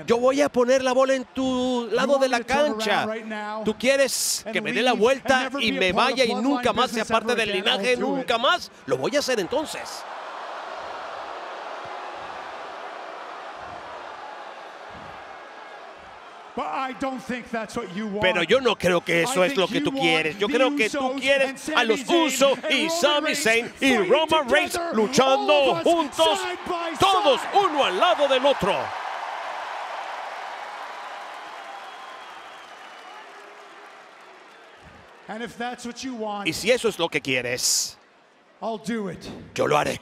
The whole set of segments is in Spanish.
Yo voy a poner la bola en tu lado de la cancha. Tú quieres que me dé la vuelta y me vaya y nunca más sea parte del linaje, nunca más. Lo voy a hacer entonces. Pero yo no creo que eso es lo que tú quieres. Yo creo que tú quieres a los Uso y Sami Zayn y Roman Reigns luchando juntos, todos uno al lado del otro. Y si eso es lo que quieres, yo lo haré.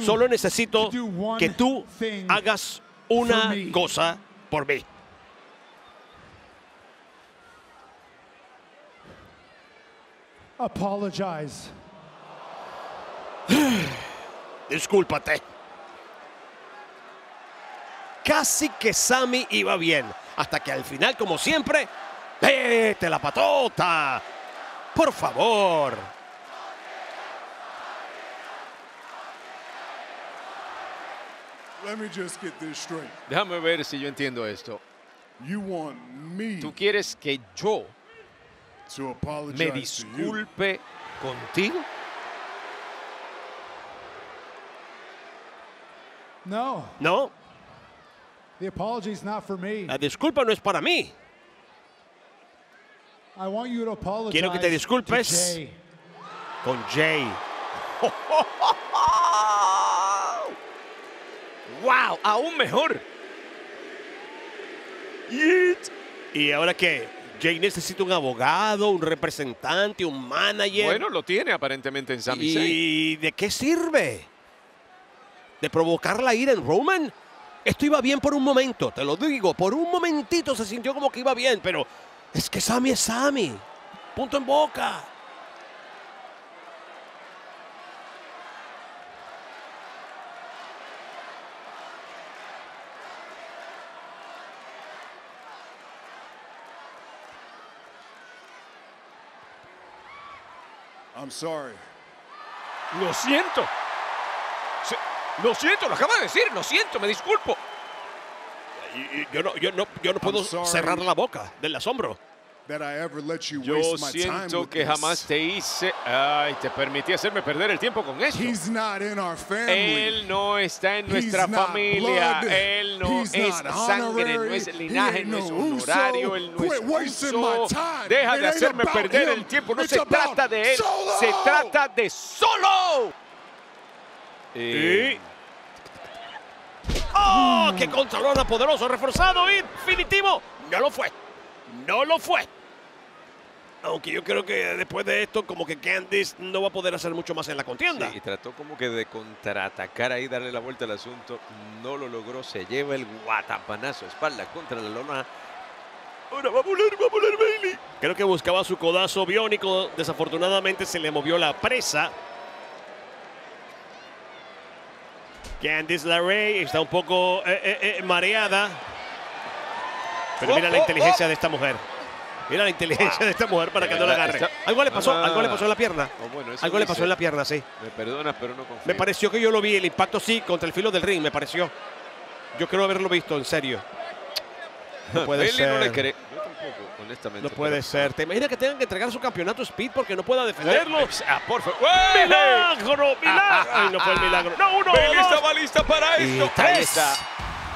Solo necesito que tú hagas una cosa por mí. Discúlpate. Casi que Sami iba bien, hasta que al final, como siempre, ¡vete la patota! Por favor. Déjame ver si yo entiendo esto. ¿Tú quieres que yo me disculpe contigo? No. La disculpa no es para mí. Quiero que te disculpes con Jay. ¡Wow! ¡Aún mejor! ¿Y ahora qué? Jay necesita un abogado, un representante, un manager. Bueno, lo tiene aparentemente en Sami Zayn. ¿Y de qué sirve? ¿De provocar la ira en Roman? Esto iba bien por un momento, te lo digo. Por un momentito se sintió como que iba bien, pero es que Sami es Sami. Punto en boca. Lo siento. Lo siento, lo acaba de decir. Lo siento, me disculpo. Yo no puedo cerrar la boca del asombro. Yo siento que jamás te hice... Ay, te permití hacerme perder el tiempo con esto. Él no está en nuestra familia. Él no es sangre, no es linaje, no es honorario, él no es Uso. Deja de hacerme perder el tiempo. No se trata de él, se trata de Solo. ¡Oh! ¡Qué controlona poderoso, reforzado y definitivo! No lo fue. No lo fue. Aunque yo creo que después de esto, como que Candice no va a poder hacer mucho más en la contienda. Sí, y trató como que de contraatacar ahí, darle la vuelta al asunto. No lo logró. Se lleva el guatapanazo, espalda contra la lona. Ahora va a volar Bayley. Creo que buscaba su codazo biónico. Desafortunadamente se le movió la presa. Candice LeRae está un poco mareada. Pero mira la inteligencia de esta mujer. Mira la inteligencia de esta mujer para que no la agarre. Algo le pasó en la pierna. Algo le pasó en la pierna, sí. Me perdonas, pero no confío. Me pareció que yo lo vi, el impacto sí, contra el filo del ring, me pareció. Yo creo haberlo visto, en serio. No puede ser. No le cree. Yo tampoco, honestamente. No puede ser. ¿Te imaginas que tengan que entregar su campeonato Speed porque no pueda defenderlo? Por favor. ¡Milagro! ¡Milagro! Ay, no fue el milagro. ¡No, uno! Bayley estaba lista para esto. ¡Tres!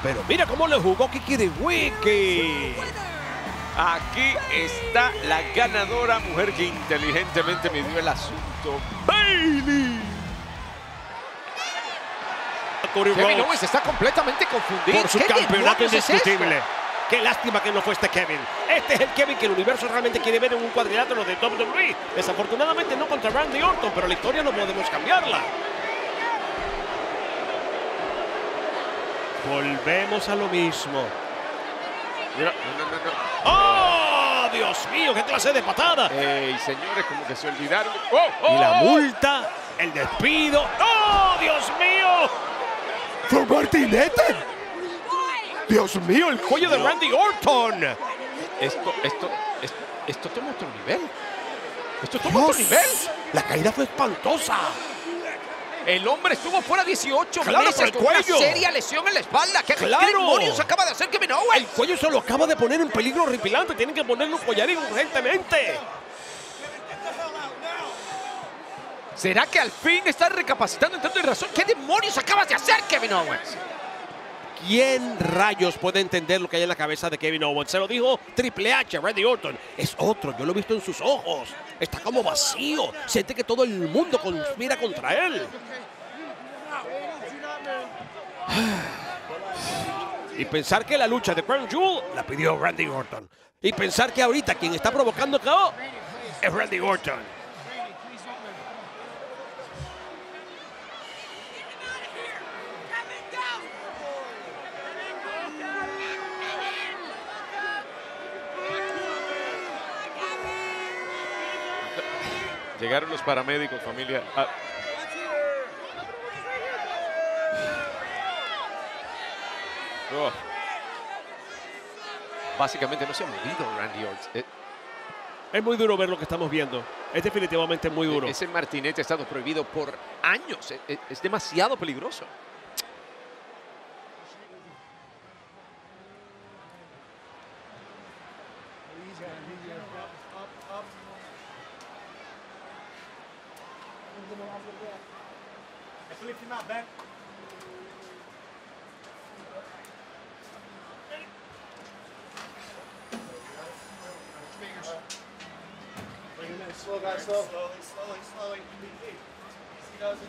Pero mira cómo le jugó Kiki de Wiki. Aquí está la ganadora, mujer que inteligentemente midió el asunto. ¡Bayley! Kevin Owens está completamente confundido. Por su campeonato indiscutible. Qué lástima que no fue este Kevin. Este es el Kevin que el universo realmente quiere ver en un cuadrilátero de WWE. Desafortunadamente no contra Randy Orton, pero la historia no podemos cambiarla. Volvemos a lo mismo. Mira, no. ¡Oh, Dios mío! ¡Qué clase de patada! Señores, como que se olvidaron. Y la multa, el despido. ¡Oh, Dios mío! ¡Fue un martinete! ¡Dios mío, el cuello de Randy Orton! Esto toma otro nivel. Esto toma otro nivel. La caída fue espantosa. El hombre estuvo fuera 18 claro, meses con una seria lesión en la espalda. ¿Qué demonios acaba de hacer Kevin Owens? El cuello se lo acaba de poner en peligro horripilante. Tienen que ponerle un collarín urgentemente. ¿Será que al fin está recapacitando en tanto de razón? ¿Qué demonios acabas de hacer, Kevin Owens? ¿Quién rayos puede entender lo que hay en la cabeza de Kevin Owens? Se lo dijo Triple H, Randy Orton. Es otro, yo lo he visto en sus ojos. Está como vacío. Siente que todo el mundo conspira contra él. Y pensar que la lucha de Crown Jewel la pidió Randy Orton. Y pensar que ahorita quien está provocando caos es Randy Orton. Llegaron los paramédicos, familia. Básicamente no se ha movido Randy Orton. Es muy duro ver lo que estamos viendo. Es definitivamente muy duro. Ese martinete ha estado prohibido por años. Es demasiado peligroso. Slow, guys, slow. Slowly. He does it.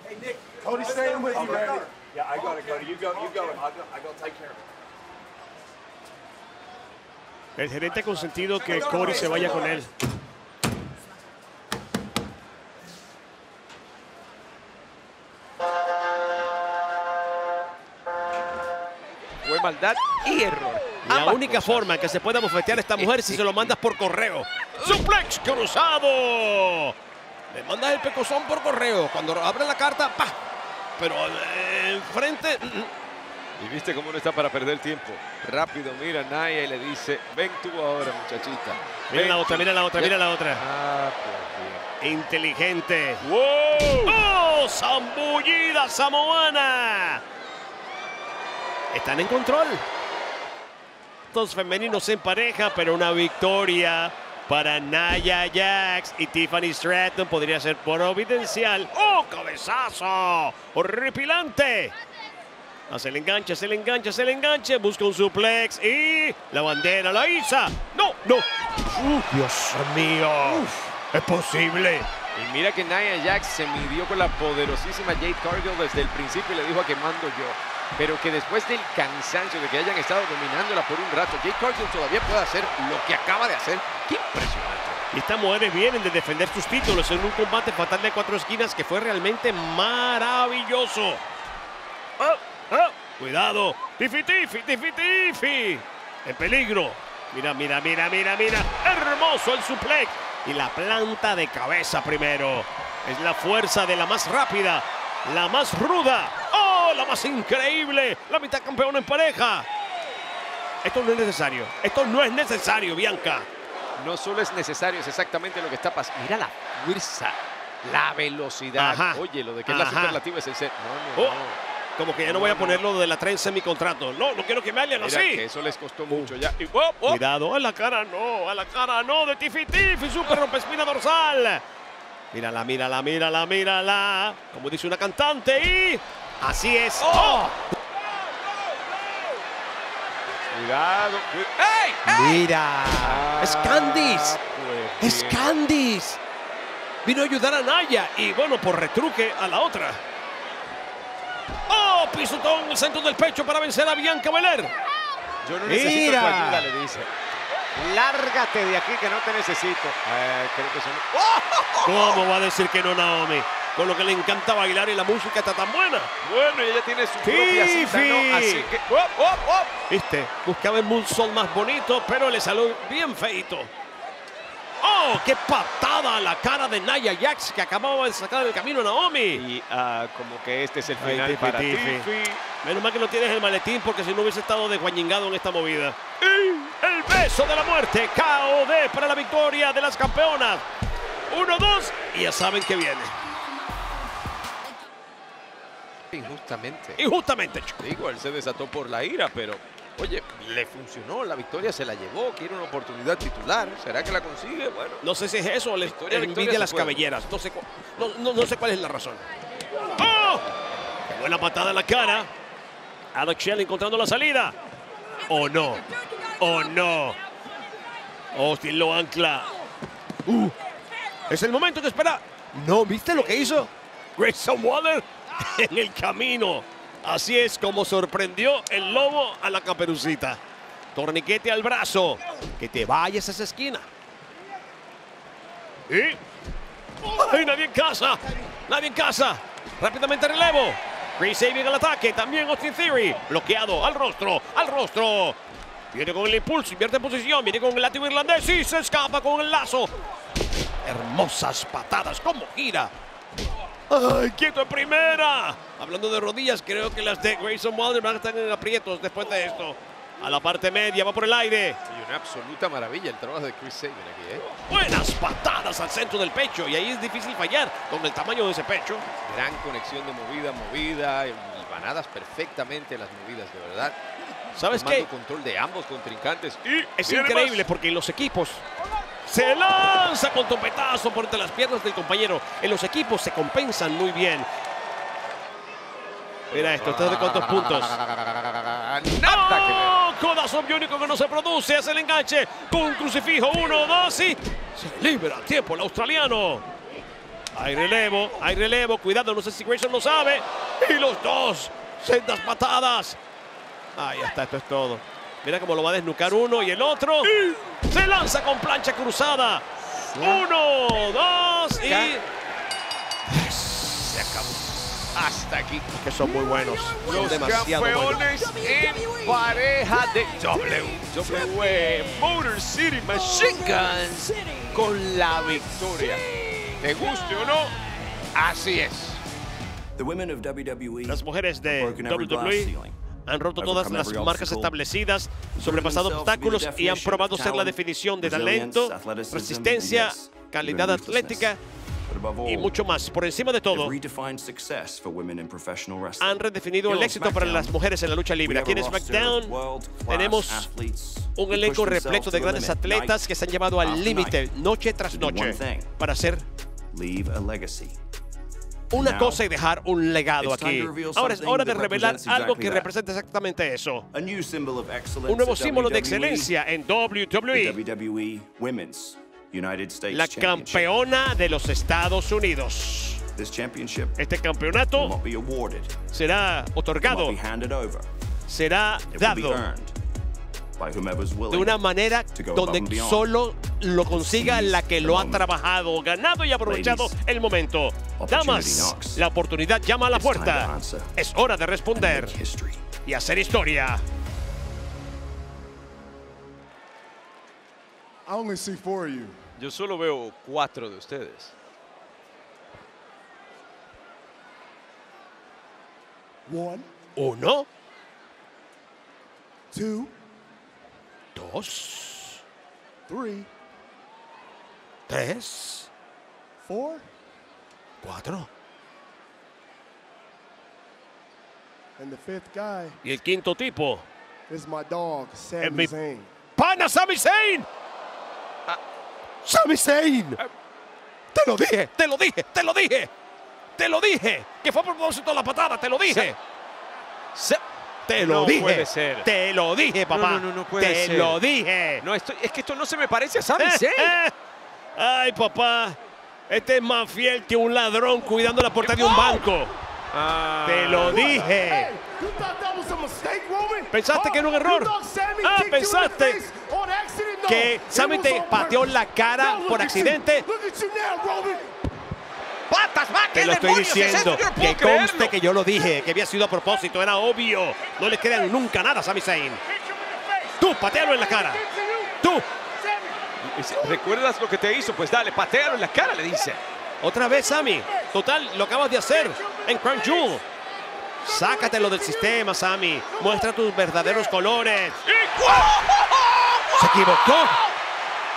Hey, Nick. Cody's staying with you, man. Yeah, I got it, Cody. You go. I go take care of it. El gerente ha consentido que Cody se vaya con él. Fue maldad y error. La única forma en que se pueda bofetear a esta mujer es si se lo mandas por correo. ¡Suplex cruzado! Le mandas el pecozón por correo. Cuando abre la carta, ¡pa! Pero enfrente... Y viste cómo no está para perder tiempo. Rápido mira a Nia y le dice, ven tú ahora, muchachita. Mira la otra. Ah, por bien. Inteligente. ¡Wow! ¡Oh! ¡Zambullida samoana! Están en control. Dos femeninos en pareja, pero una victoria para Nia Jax y Tiffany Stratton podría ser providencial. ¡Oh, cabezazo! ¡Horripilante! Hace el enganche, busca un suplex y la bandera la hizo. ¡No! ¡Dios mío! ¡Es posible! Y mira que Nia Jax se midió con la poderosísima Jade Cargill desde el principio y le dijo a que mando yo. Pero que después del cansancio de que hayan estado dominándola por un rato, Jade Cargill todavía puede hacer lo que acaba de hacer. ¡Qué impresionante! Y estas mujeres vienen de defender sus títulos en un combate fatal de 4 esquinas que fue realmente maravilloso. ¡Cuidado! ¡Tiffy! ¡En peligro! Mira. ¡Hermoso el suplex! Y la planta de cabeza primero. Es la fuerza de la más rápida, la más ruda. ¡Oh, la más increíble! La mitad campeona en pareja. Esto no es necesario, Bianca. No solo es necesario, es exactamente lo que está pasando. Mira la fuerza, la velocidad. Ajá. Oye, lo de que es la superlativa es el set. No. Como que ya no voy a ponerlo de la trenza en mi contrato. No quiero que me hagan así. Que eso les costó mucho ya. Y, Cuidado, a la cara no, de Tiffy, super rompespina dorsal. Mírala. Como dice una cantante y... Así es. ¡Oh! Cuidado. ¡Ey! Mira. Es Candice. Es Candice. Vino a ayudar a Nia y bueno, por retruque a la otra. ¡Oh! Pisotón en el centro del pecho para vencer a Bianca Belair. Yo no necesito tu ayuda, le dice. Lárgate de aquí que no te necesito. Creo que son... ¿Cómo va a decir que no, Naomi? Con lo que le encanta bailar y la música está tan buena. Bueno, y ella tiene su propia cita, ¿no? Así que... ¿Viste? Buscaba el moonsault más bonito, pero le salió bien feito. ¡Oh! ¡Qué patada a la cara de Nia Jax que acababa de sacar del camino a Naomi! Y como que este es el final para Tiffy. Menos mal que no tienes el maletín porque si no hubiese estado desguañingado en esta movida. Y el beso de la muerte. KOD para la victoria de las campeonas. 1, 2 y ya saben que viene. Injustamente. Injustamente, chico. Digo, él se desató por la ira, pero oye, le funcionó, la victoria se la llevó, quiere una oportunidad titular. ¿Será que la consigue? Bueno. No sé si es eso o le envidia las cabelleras. No sé cuál es la razón. ¡Oh! ¡Qué buena patada en la cara! Alex Shelley encontrando la salida. ¡Oh, no! ¡Oh, no! Austin lo ancla. Es el momento que espera. ¿No viste lo que hizo Grayson Waller en el camino? Así es como sorprendió el lobo a la Caperucita. Torniquete al brazo. Que te vayas a esa esquina. Y... ¡ay, nadie en casa! ¡Nadie en casa! Rápidamente relevo. Chris Sabin al ataque. También Austin Theory. Bloqueado al rostro. Al rostro. Viene con el impulso. Invierte en posición. Viene con el látigo irlandés. Y se escapa con el lazo. Hermosas patadas. ¿Cómo gira? ¡Ay, quieto en primera! Hablando de rodillas, creo que las de Grayson Waller van a estar en aprietos después de esto. A la parte media, va por el aire. Y una absoluta maravilla el trabajo de Chris Sabin aquí, ¿eh? Buenas patadas al centro del pecho. Y ahí es difícil fallar con el tamaño de ese pecho. Gran conexión de movida, y ganadas perfectamente las movidas, de verdad. ¿Sabes qué? Control de ambos contrincantes. Y es increíble porque en los equipos se lanza con topetazo por entre las piernas del compañero. En los equipos se compensan muy bien. Mira esto, ¿estás de cuántos puntos? ¡No! Codazo biónico que no se produce, hace el enganche con un crucifijo, 1, 2 y se libera a tiempo el australiano. Hay relevo, cuidado, no sé si Grayson lo sabe. Y los dos, sendas patadas. Ahí está, esto es todo. Mira cómo lo va a desnucar uno y el otro. Se lanza con plancha cruzada. 1, 2 y... se acabó. Hasta aquí. Que son muy buenos. Los campeones en pareja de WWE Motor City Machine Guns con la victoria. ¿Te guste o no? Así es. Las mujeres de WWE han roto todas las marcas establecidas, sobrepasado obstáculos y han probado ser la definición de talento, resistencia, calidad atlética y mucho más. Por encima de todo, han redefinido el éxito para las mujeres en la lucha libre. Aquí en SmackDown tenemos un elenco repleto de grandes atletas que se han llevado al límite noche tras noche para hacer una cosa y dejar un legado aquí. Ahora es hora de revelar algo que representa exactamente eso. Un nuevo símbolo de excelencia en WWE. La campeona de los Estados Unidos. Este campeonato será otorgado, será dado de una manera donde solo lo consiga la que lo ha trabajado, ganado y aprovechado el momento. Damas, la oportunidad llama a la puerta. Es hora de responder y hacer historia. Yo solo veo 4 de ustedes. 1, 1, 2, 2, 3, 3, 4, 4. and the fifth guy Y el quinto tipo, is my dog, Sami mi Zayn. pana Sami Zayn. Sami Zayn. Te lo dije, te lo dije, te lo dije. Te lo dije. Que fue a propósito la patada, te lo dije. Te lo dije. Puede ser. Te lo dije, papá. No puede ser. Te lo dije. No, es que esto no se me parece a Sami Zayn. Ay, papá. Este es más fiel que un ladrón cuidando la puerta de un banco. Te lo dije. ¿Pensaste que era un error? ¿Pensaste que Sami te pateó la cara por accidente? ¡Patas, va! Te lo estoy diciendo, que conste que yo lo dije, que había sido a propósito, era obvio. No le crean nunca nada a Sami Zayn. Tú, patealo en la cara. Tú. ¿Recuerdas lo que te hizo? Pues dale, patealo en la cara, le dice. Otra vez, Sami. Total, lo acabas de hacer en Crown Jewel. Sácatelo del sistema, Sami. Muestra tus verdaderos colores. Se equivocó.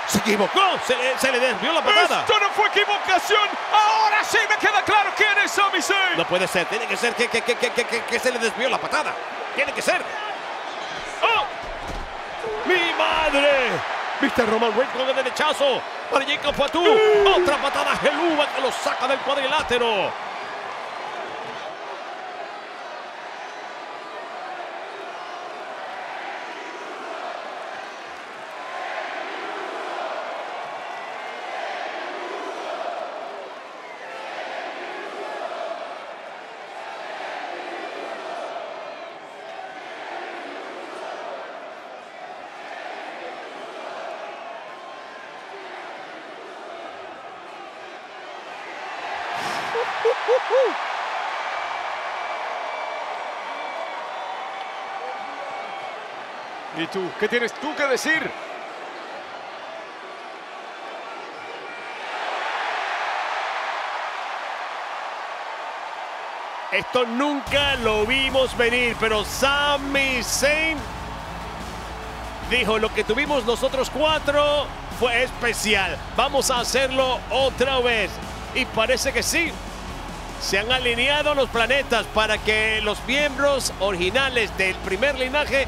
Se equivocó, se le desvió la patada. Esto no fue equivocación. Ahora sí me queda claro quién es Sami Zayn. No puede ser, tiene que ser que se le desvió la patada. Tiene que ser. ¡Oh! ¡Mi madre! ¿Viste Roman Reigns con el derechazo para Jacob Fatu? Otra patada geluba que lo saca del cuadrilátero. ¿Y tú? ¿Qué tienes tú que decir? Esto nunca lo vimos venir, pero Sami Zayn dijo: lo que tuvimos nosotros 4 fue especial. Vamos a hacerlo otra vez. Y parece que sí. Se han alineado los planetas para que los miembros originales del primer linaje